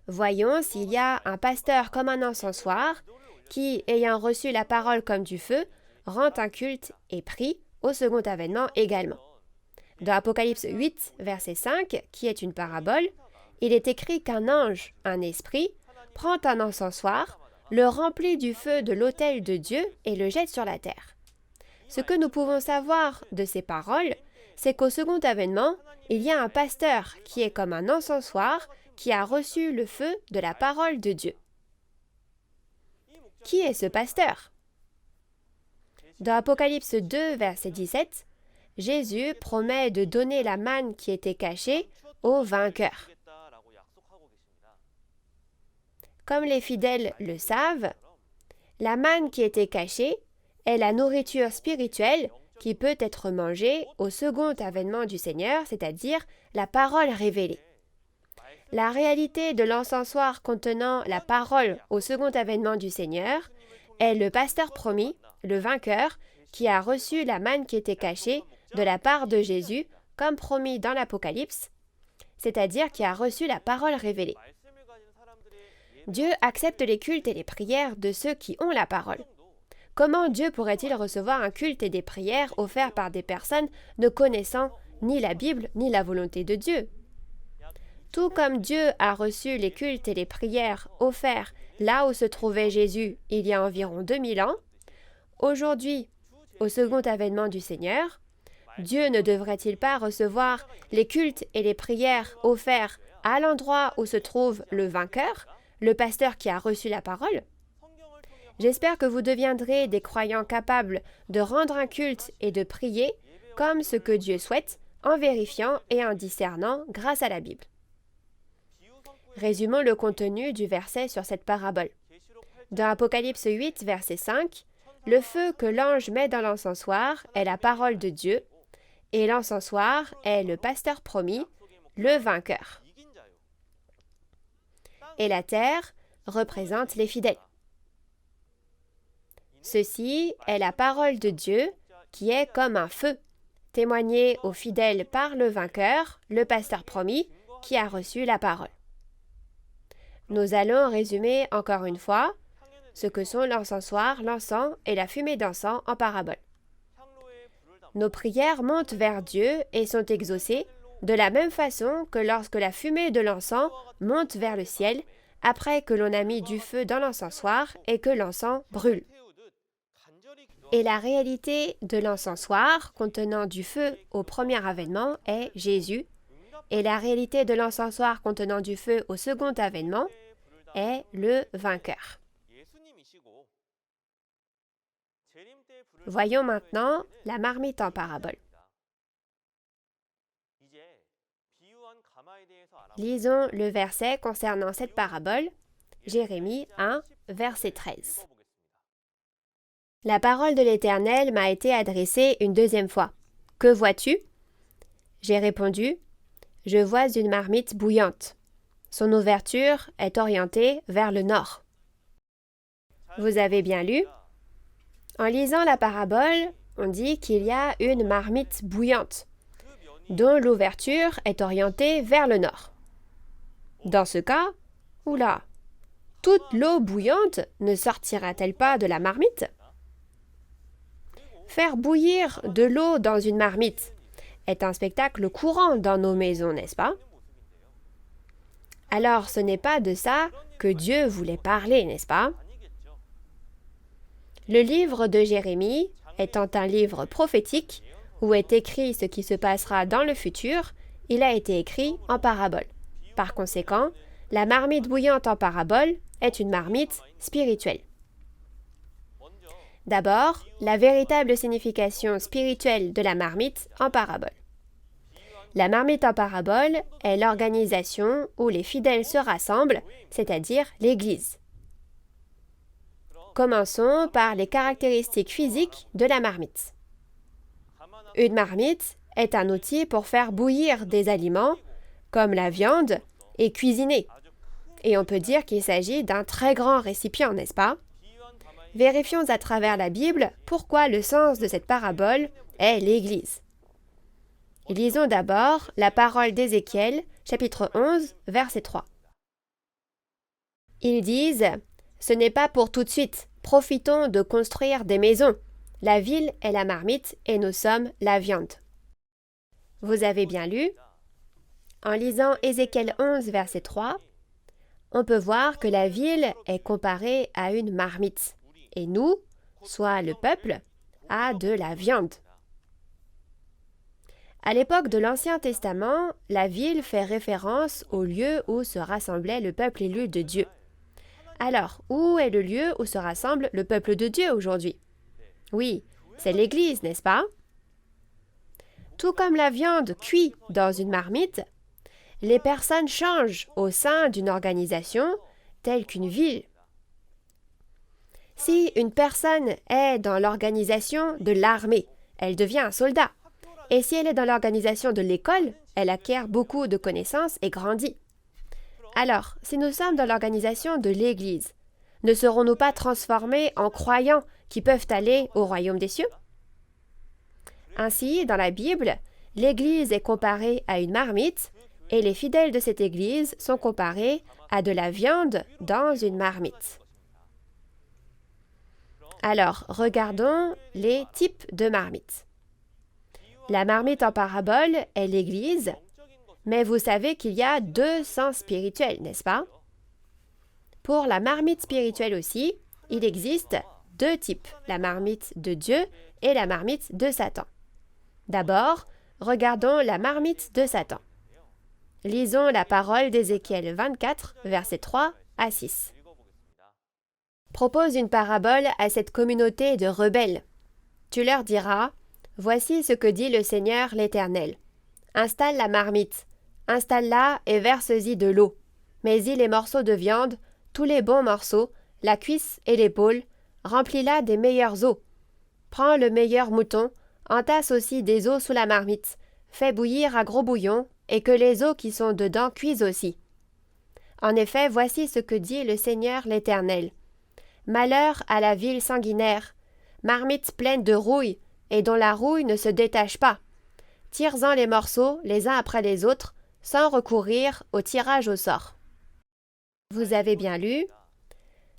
Voyons s'il y a un pasteur comme un encensoir qui, ayant reçu la parole comme du feu, rend un culte et prie au second avènement également. Dans Apocalypse 8, verset 5, qui est une parabole, il est écrit qu'un ange, un esprit, prend un encensoir, le remplit du feu de l'autel de Dieu et le jette sur la terre. Ce que nous pouvons savoir de ces paroles, c'est qu'au second avènement, il y a un pasteur qui est comme un encensoir qui a reçu le feu de la parole de Dieu. Qui est ce pasteur? Dans Apocalypse 2, verset 17, Jésus promet de donner la manne qui était cachée aux vainqueurs. Comme les fidèles le savent, la manne qui était cachée est la nourriture spirituelle qui peut être mangée au second avènement du Seigneur, c'est-à-dire la parole révélée. La réalité de l'encensoir contenant la parole au second avènement du Seigneur est le pasteur promis, le vainqueur, qui a reçu la manne qui était cachée de la part de Jésus, comme promis dans l'Apocalypse, c'est-à-dire qui a reçu la parole révélée. Dieu accepte les cultes et les prières de ceux qui ont la parole. Comment Dieu pourrait-il recevoir un culte et des prières offerts par des personnes ne connaissant ni la Bible ni la volonté de Dieu? Tout comme Dieu a reçu les cultes et les prières offerts là où se trouvait Jésus il y a environ 2000 ans, aujourd'hui, au second avènement du Seigneur, Dieu ne devrait-il pas recevoir les cultes et les prières offerts à l'endroit où se trouve le vainqueur, le pasteur qui a reçu la parole? J'espère que vous deviendrez des croyants capables de rendre un culte et de prier comme ce que Dieu souhaite, en vérifiant et en discernant grâce à la Bible. Résumons le contenu du verset sur cette parabole. Dans Apocalypse 8, verset 5, le feu que l'ange met dans l'encensoir est la parole de Dieu, et l'encensoir est le pasteur promis, le vainqueur. Et la terre représente les fidèles. Ceci est la parole de Dieu qui est comme un feu, témoignée aux fidèles par le vainqueur, le pasteur promis, qui a reçu la parole. Nous allons résumer encore une fois ce que sont l'encensoir, l'encens et la fumée d'encens en parabole. Nos prières montent vers Dieu et sont exaucées de la même façon que lorsque la fumée de l'encens monte vers le ciel après que l'on a mis du feu dans l'encensoir et que l'encens brûle. Et la réalité de l'encensoir contenant du feu au premier avènement est Jésus, et la réalité de l'encensoir contenant du feu au second avènement est le vainqueur. Voyons maintenant la marmite en parabole. Lisons le verset concernant cette parabole, Jérémie 1, verset 13. La parole de l'Éternel m'a été adressée une deuxième fois. « Que vois-tu » J'ai répondu, « Je vois une marmite bouillante. Son ouverture est orientée vers le nord. » Vous avez bien lu. En lisant la parabole, on dit qu'il y a une marmite bouillante, dont l'ouverture est orientée vers le nord. Dans ce cas, oula, toute l'eau bouillante ne sortira-t-elle pas de la marmite? Faire bouillir de l'eau dans une marmite est un spectacle courant dans nos maisons, n'est-ce pas? Alors, ce n'est pas de ça que Dieu voulait parler, n'est-ce pas? Le livre de Jérémie, étant un livre prophétique, où est écrit ce qui se passera dans le futur, il a été écrit en parabole. Par conséquent, la marmite bouillante en parabole est une marmite spirituelle. D'abord, la véritable signification spirituelle de la marmite en parabole. La marmite en parabole est l'organisation où les fidèles se rassemblent, c'est-à-dire l'Église. Commençons par les caractéristiques physiques de la marmite. Une marmite est un outil pour faire bouillir des aliments, comme la viande, et cuisiner. Et on peut dire qu'il s'agit d'un très grand récipient, n'est-ce pas? Vérifions à travers la Bible pourquoi le sens de cette parabole est l'Église. Lisons d'abord la parole d'Ézéchiel, chapitre 11, verset 3. Ils disent « Ce n'est pas pour tout de suite, profitons de construire des maisons. La ville est la marmite et nous sommes la viande. » Vous avez bien lu. En lisant Ézéchiel 11, verset 3, on peut voir que la ville est comparée à une marmite, et nous, soit le peuple, à de la viande. À l'époque de l'Ancien Testament, la ville fait référence au lieu où se rassemblait le peuple élu de Dieu. Alors, où est le lieu où se rassemble le peuple de Dieu aujourd'hui? Oui, c'est l'Église, n'est-ce pas? Tout comme la viande cuit dans une marmite, les personnes changent au sein d'une organisation telle qu'une ville. Si une personne est dans l'organisation de l'armée, elle devient un soldat. Et si elle est dans l'organisation de l'école, elle acquiert beaucoup de connaissances et grandit. Alors, si nous sommes dans l'organisation de l'Église, ne serons-nous pas transformés en croyants qui peuvent aller au royaume des cieux? Ainsi, dans la Bible, l'Église est comparée à une marmite et les fidèles de cette Église sont comparés à de la viande dans une marmite. Alors, regardons les types de marmites. La marmite en parabole est l'Église, mais vous savez qu'il y a deux sens spirituels, n'est-ce pas? Pour la marmite spirituelle aussi, il existe deux types, la marmite de Dieu et la marmite de Satan. D'abord, regardons la marmite de Satan. Lisons la parole d'Ézéchiel 24, versets 3 à 6. Propose une parabole à cette communauté de rebelles. Tu leur diras, « Voici ce que dit le Seigneur l'Éternel. Installe la marmite, installe-la et verse-y de l'eau. Mets-y les morceaux de viande, tous les bons morceaux, la cuisse et l'épaule, remplis-la des meilleurs os. Prends le meilleur mouton, entasse aussi des os sous la marmite, fais bouillir à gros bouillon, et que les os qui sont dedans cuisent aussi. En effet, voici ce que dit le Seigneur l'Éternel. Malheur à la ville sanguinaire, marmite pleine de rouille, et dont la rouille ne se détache pas. Tire-en les morceaux, les uns après les autres, sans recourir au tirage au sort. » Vous avez bien lu.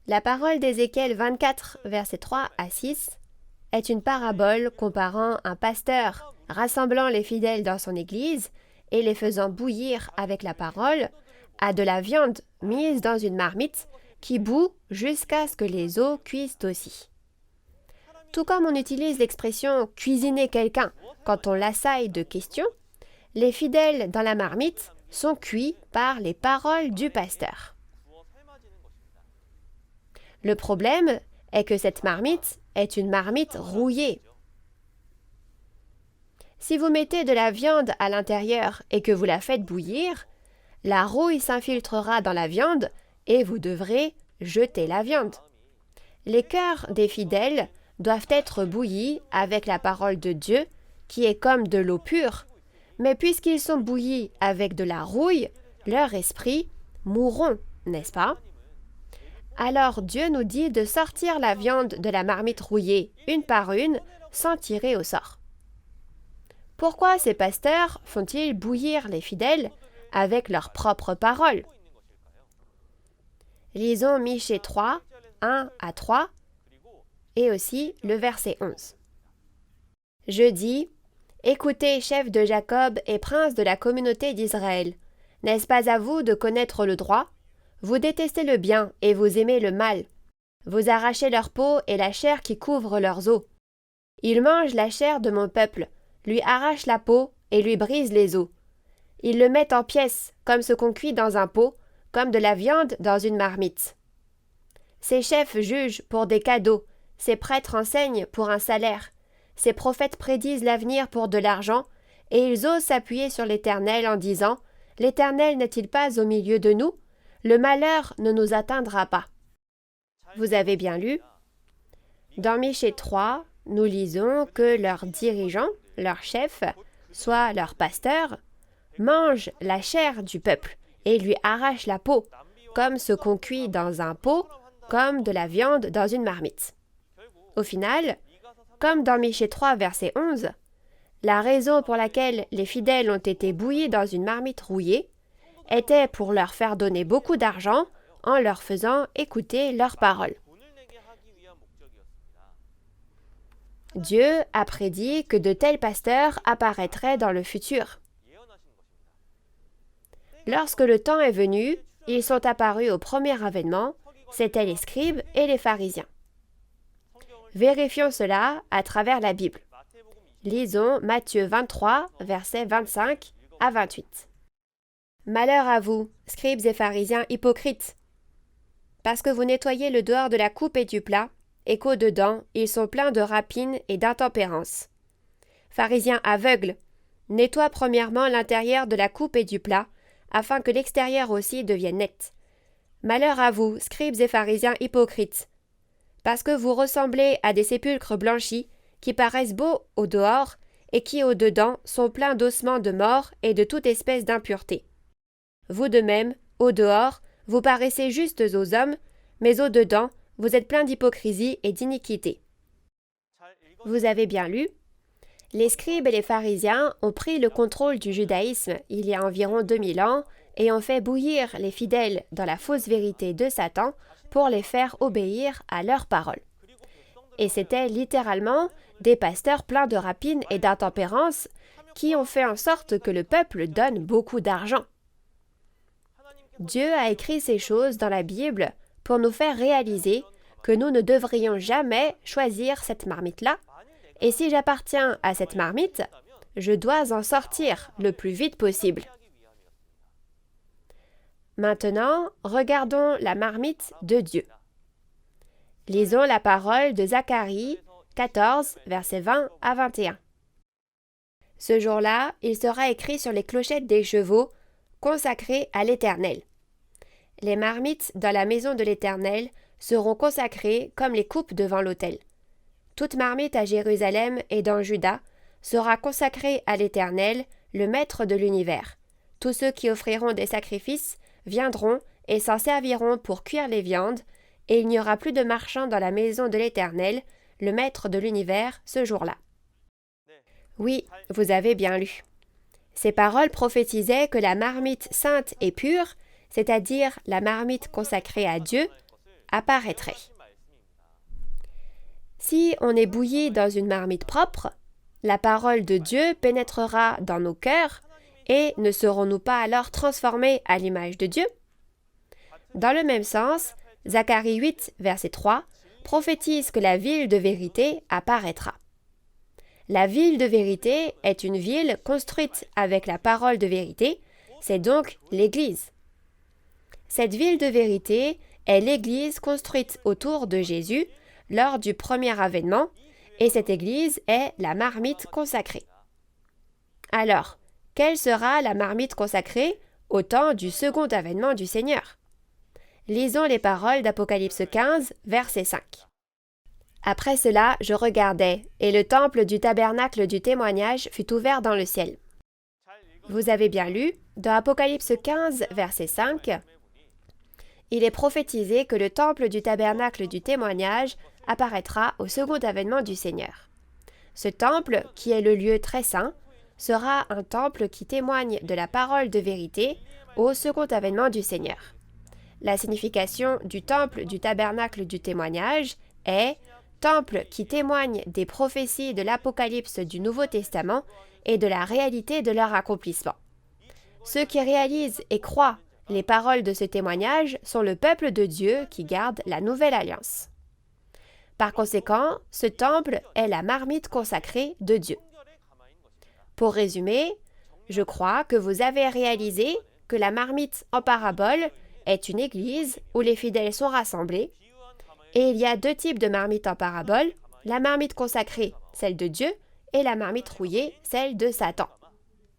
La parole d'Ézéchiel 24, versets 3 à 6, est une parabole comparant un pasteur rassemblant les fidèles dans son église et les faisant bouillir avec la parole à de la viande mise dans une marmite qui bout jusqu'à ce que les os cuisent aussi. Tout comme on utilise l'expression « cuisiner quelqu'un » quand on l'assaille de questions, les fidèles dans la marmite sont cuits par les paroles du pasteur. Le problème est que cette marmite est une marmite rouillée. Si vous mettez de la viande à l'intérieur et que vous la faites bouillir, la rouille s'infiltrera dans la viande et vous devrez jeter la viande. Les cœurs des fidèles doivent être bouillis avec la parole de Dieu, qui est comme de l'eau pure, mais puisqu'ils sont bouillis avec de la rouille, leur esprit mourront, n'est-ce pas? Alors Dieu nous dit de sortir la viande de la marmite rouillée, une par une, sans tirer au sort. Pourquoi ces pasteurs font-ils bouillir les fidèles avec leurs propres paroles? Lisons Michée 3, 1 à 3, et aussi le verset 11. Je dis, « Écoutez, chefs de Jacob et princes de la communauté d'Israël, n'est-ce pas à vous de connaître le droit? Vous détestez le bien et vous aimez le mal. Vous arrachez leur peau et la chair qui couvre leurs os. Ils mangent la chair de mon peuple, lui arrachent la peau et lui brisent les os. Ils le mettent en pièces, comme ce qu'on cuit dans un pot, comme de la viande dans une marmite. Ces chefs jugent pour des cadeaux, ces prêtres enseignent pour un salaire, ces prophètes prédisent l'avenir pour de l'argent, et ils osent s'appuyer sur l'Éternel en disant « L'Éternel n'est-il pas au milieu de nous? Le malheur ne nous atteindra pas. » Vous avez bien lu. Dans Michée 3, nous lisons que leurs dirigeants, leurs chefs, soit leurs pasteurs, mangent la chair du peuple et lui arrachent la peau, comme ce qu'on cuit dans un pot, comme de la viande dans une marmite. Au final, comme dans Michée 3, verset 11, la raison pour laquelle les fidèles ont été bouillis dans une marmite rouillée était pour leur faire donner beaucoup d'argent en leur faisant écouter leurs paroles. Dieu a prédit que de tels pasteurs apparaîtraient dans le futur. Lorsque le temps est venu, ils sont apparus au premier avènement, c'étaient les scribes et les pharisiens. Vérifions cela à travers la Bible. Lisons Matthieu 23, versets 25 à 28. Malheur à vous, scribes et pharisiens hypocrites, parce que vous nettoyez le dehors de la coupe et du plat, et qu'au-dedans, ils sont pleins de rapine et d'intempérance. Pharisiens aveugles, nettoie premièrement l'intérieur de la coupe et du plat, afin que l'extérieur aussi devienne net. Malheur à vous, scribes et pharisiens hypocrites, parce que vous ressemblez à des sépulcres blanchis, qui paraissent beaux au dehors, et qui au dedans sont pleins d'ossements de mort et de toute espèce d'impureté. Vous de même, au dehors, vous paraissez justes aux hommes, mais au dedans, vous êtes pleins d'hypocrisie et d'iniquité. Vous avez bien lu. Les scribes et les pharisiens ont pris le contrôle du judaïsme il y a environ 2000 ans et ont fait bouillir les fidèles dans la fausse vérité de Satan pour les faire obéir à leurs paroles. Et c'était littéralement des pasteurs pleins de rapine et d'intempérance qui ont fait en sorte que le peuple donne beaucoup d'argent. Dieu a écrit ces choses dans la Bible pour nous faire réaliser que nous ne devrions jamais choisir cette marmite-là, et si j'appartiens à cette marmite, je dois en sortir le plus vite possible. Maintenant, regardons la marmite de Dieu. Lisons la parole de Zacharie 14, versets 20 à 21. Ce jour-là, il sera écrit sur les clochettes des chevaux, consacrés à l'Éternel. Les marmites dans la maison de l'Éternel seront consacrées comme les coupes devant l'autel. Toute marmite à Jérusalem et dans Juda sera consacrée à l'Éternel, le Maître de l'univers. Tous ceux qui offriront des sacrifices viendront et s'en serviront pour cuire les viandes, et il n'y aura plus de marchands dans la maison de l'Éternel, le Maître de l'univers, ce jour-là. Oui, vous avez bien lu. Ces paroles prophétisaient que la marmite sainte et pure, c'est-à-dire la marmite consacrée à Dieu, apparaîtrait. Si on est bouilli dans une marmite propre, la parole de Dieu pénétrera dans nos cœurs et ne serons-nous pas alors transformés à l'image de Dieu? Dans le même sens, Zacharie 8, verset 3, prophétise que la ville de vérité apparaîtra. La ville de vérité est une ville construite avec la parole de vérité, c'est donc l'Église. Cette ville de vérité est l'Église construite autour de Jésus lors du premier avènement, et cette Église est la marmite consacrée. Alors, quelle sera la marmite consacrée au temps du second avènement du Seigneur? Lisons les paroles d'Apocalypse 15, verset 5. Après cela, je regardais, et le temple du tabernacle du témoignage fut ouvert dans le ciel. Vous avez bien lu, dans Apocalypse 15, verset 5, il est prophétisé que le temple du tabernacle du témoignage apparaîtra au second avènement du Seigneur. Ce temple, qui est le lieu très saint, sera un temple qui témoigne de la parole de vérité au second avènement du Seigneur. La signification du temple du tabernacle du témoignage est « temple qui témoigne des prophéties de l'Apocalypse du Nouveau Testament et de la réalité de leur accomplissement. » Ceux qui réalisent et croient les paroles de ce témoignage sont le peuple de Dieu qui garde la nouvelle alliance. Par conséquent, ce temple est la marmite consacrée de Dieu. Pour résumer, je crois que vous avez réalisé que la marmite en parabole est une église où les fidèles sont rassemblés, et il y a deux types de marmites en parabole, la marmite consacrée, celle de Dieu, et la marmite rouillée, celle de Satan.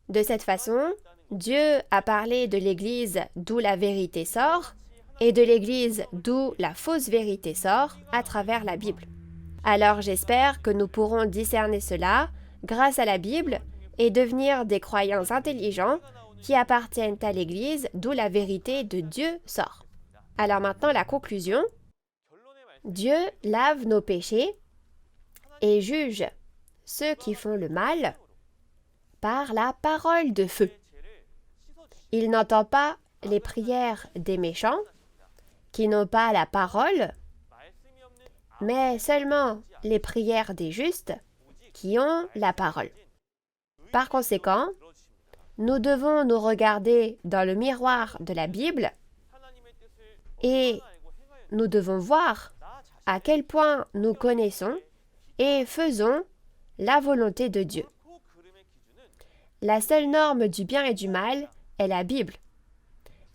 De cette façon, Dieu a parlé de l'Église d'où la vérité sort et de l'Église d'où la fausse vérité sort à travers la Bible. Alors j'espère que nous pourrons discerner cela grâce à la Bible et devenir des croyants intelligents qui appartiennent à l'Église d'où la vérité de Dieu sort. Alors maintenant la conclusion. Dieu lave nos péchés et juge ceux qui font le mal par la parole de feu. Il n'entend pas les prières des méchants, qui n'ont pas la parole, mais seulement les prières des justes, qui ont la parole. Par conséquent, nous devons nous regarder dans le miroir de la Bible Et nous devons voir à quel point nous connaissons et faisons la volonté de Dieu. La seule norme du bien et du mal est la Bible.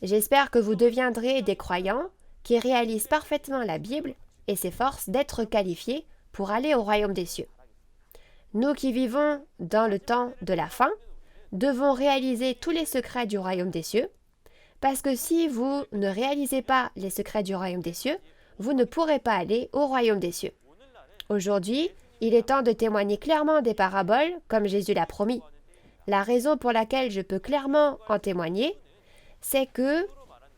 J'espère que vous deviendrez des croyants qui réalisent parfaitement la Bible et s'efforcent d'être qualifiés pour aller au royaume des cieux. Nous qui vivons dans le temps de la fin, devons réaliser tous les secrets du royaume des cieux, parce que si vous ne réalisez pas les secrets du royaume des cieux, vous ne pourrez pas aller au royaume des cieux. Aujourd'hui, il est temps de témoigner clairement des paraboles, comme Jésus l'a promis. La raison pour laquelle je peux clairement en témoigner, c'est que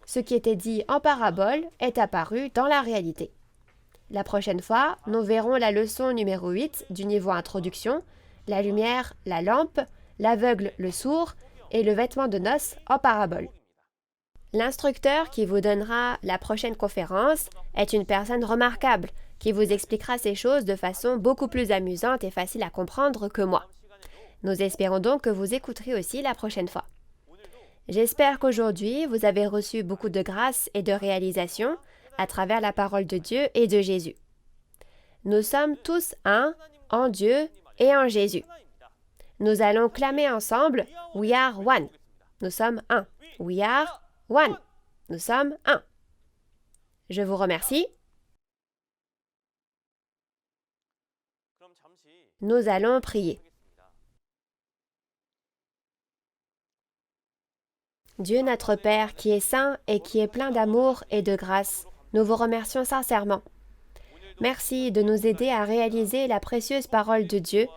ce qui était dit en parabole est apparu dans la réalité. La prochaine fois, nous verrons la leçon numéro 8 du niveau introduction, la lumière, la lampe, l'aveugle, le sourd et le vêtement de noces en parabole. L'instructeur qui vous donnera la prochaine conférence est une personne remarquable qui vous expliquera ces choses de façon beaucoup plus amusante et facile à comprendre que moi. Nous espérons donc que vous écouterez aussi la prochaine fois. J'espère qu'aujourd'hui, vous avez reçu beaucoup de grâce et de réalisation à travers la parole de Dieu et de Jésus. Nous sommes tous un en Dieu et en Jésus. Nous allons clamer ensemble « We are one ». Nous sommes un. « We are one ». Nous sommes un. Je vous remercie. Nous allons prier. Dieu notre Père qui est saint et qui est plein d'amour et de grâce, nous vous remercions sincèrement. Merci de nous aider à réaliser la précieuse parole de Dieu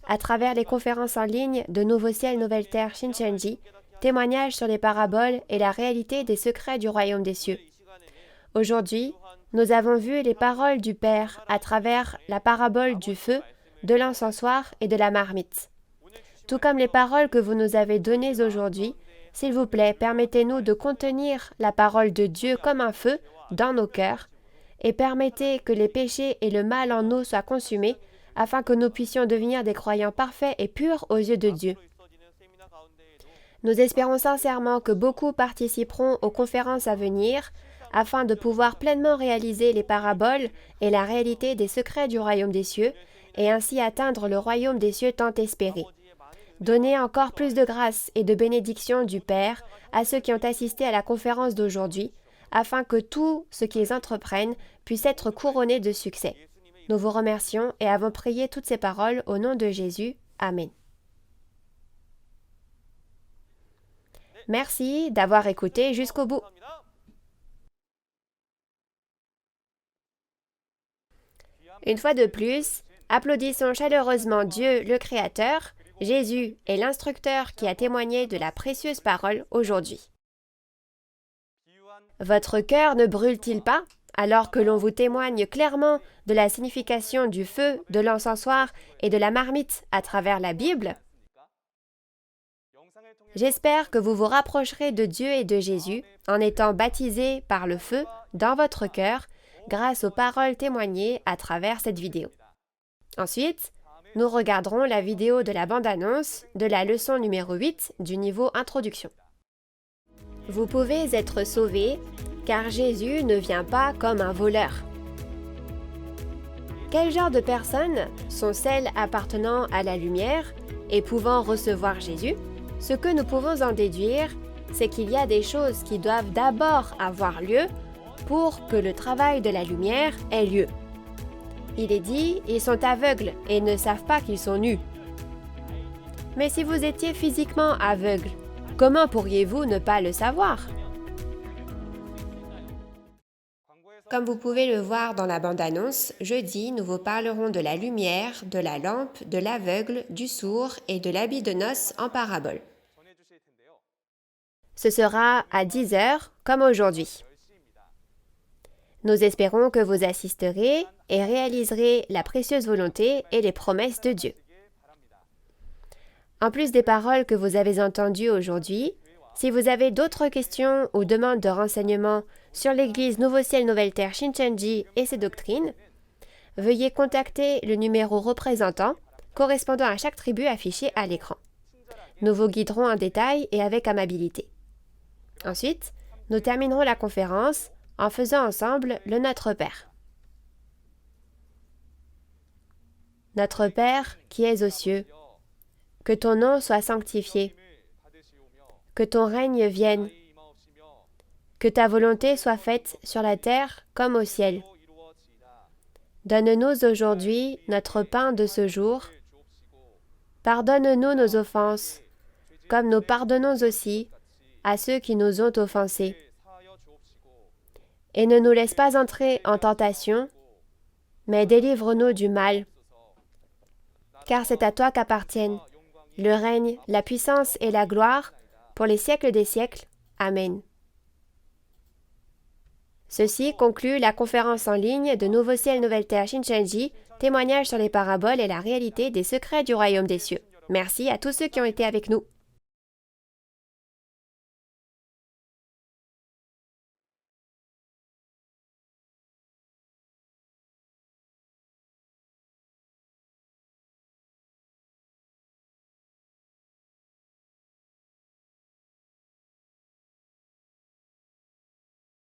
à travers les conférences en ligne de Nouveau Ciel, Nouvelle Terre, Shincheonji, témoignages sur les paraboles et la réalité des secrets du royaume des cieux. Aujourd'hui, nous avons vu les paroles du Père à travers la parabole du feu, de l'encensoir et de la marmite. Tout comme les paroles que vous nous avez données aujourd'hui, s'il vous plaît, permettez-nous de contenir la parole de Dieu comme un feu dans nos cœurs et permettez que les péchés et le mal en nous soient consumés afin que nous puissions devenir des croyants parfaits et purs aux yeux de Dieu. Nous espérons sincèrement que beaucoup participeront aux conférences à venir afin de pouvoir pleinement réaliser les paraboles et la réalité des secrets du royaume des cieux et ainsi atteindre le royaume des cieux tant espéré. Donnez encore plus de grâce et de bénédiction du Père à ceux qui ont assisté à la conférence d'aujourd'hui, afin que tout ce qu'ils entreprennent puisse être couronné de succès. Nous vous remercions et avons prié toutes ces paroles au nom de Jésus. Amen. Merci d'avoir écouté jusqu'au bout. Une fois de plus, applaudissons chaleureusement Dieu le Créateur, Jésus est l'instructeur qui a témoigné de la précieuse parole aujourd'hui. Votre cœur ne brûle-t-il pas alors que l'on vous témoigne clairement de la signification du feu, de l'encensoir et de la marmite à travers la Bible? J'espère que vous vous rapprocherez de Dieu et de Jésus en étant baptisés par le feu dans votre cœur grâce aux paroles témoignées à travers cette vidéo. Ensuite, nous regarderons la vidéo de la bande-annonce de la leçon numéro 8 du niveau introduction. Vous pouvez être sauvés car Jésus ne vient pas comme un voleur. Quel genre de personnes sont celles appartenant à la lumière et pouvant recevoir Jésus? Ce que nous pouvons en déduire, c'est qu'il y a des choses qui doivent d'abord avoir lieu pour que le travail de la lumière ait lieu. Il est dit, ils sont aveugles et ne savent pas qu'ils sont nus. Mais si vous étiez physiquement aveugle, comment pourriez-vous ne pas le savoir? Comme vous pouvez le voir dans la bande-annonce, jeudi, nous vous parlerons de la lumière, de la lampe, de l'aveugle, du sourd et de l'habit de noces en parabole. Ce sera à 10h, comme aujourd'hui. Nous espérons que vous assisterez et réaliserez la précieuse volonté et les promesses de Dieu. En plus des paroles que vous avez entendues aujourd'hui, si vous avez d'autres questions ou demandes de renseignements sur l'Église Nouveau Ciel Nouvelle Terre Shincheonji et ses doctrines, veuillez contacter le numéro représentant correspondant à chaque tribu affiché à l'écran. Nous vous guiderons en détail et avec amabilité. Ensuite, nous terminerons la conférence en faisant ensemble le Notre Père. Notre Père qui es aux cieux, que ton nom soit sanctifié, que ton règne vienne, que ta volonté soit faite sur la terre comme au ciel. Donne-nous aujourd'hui notre pain de ce jour. Pardonne-nous nos offenses, comme nous pardonnons aussi à ceux qui nous ont offensés. Et ne nous laisse pas entrer en tentation, mais délivre-nous du mal. Car c'est à toi qu'appartiennent le règne, la puissance et la gloire pour les siècles des siècles. Amen. Ceci conclut la conférence en ligne de Nouveau Ciel, Nouvelle Terre Shincheonji, témoignage sur les paraboles et la réalité des secrets du royaume des cieux. Merci à tous ceux qui ont été avec nous.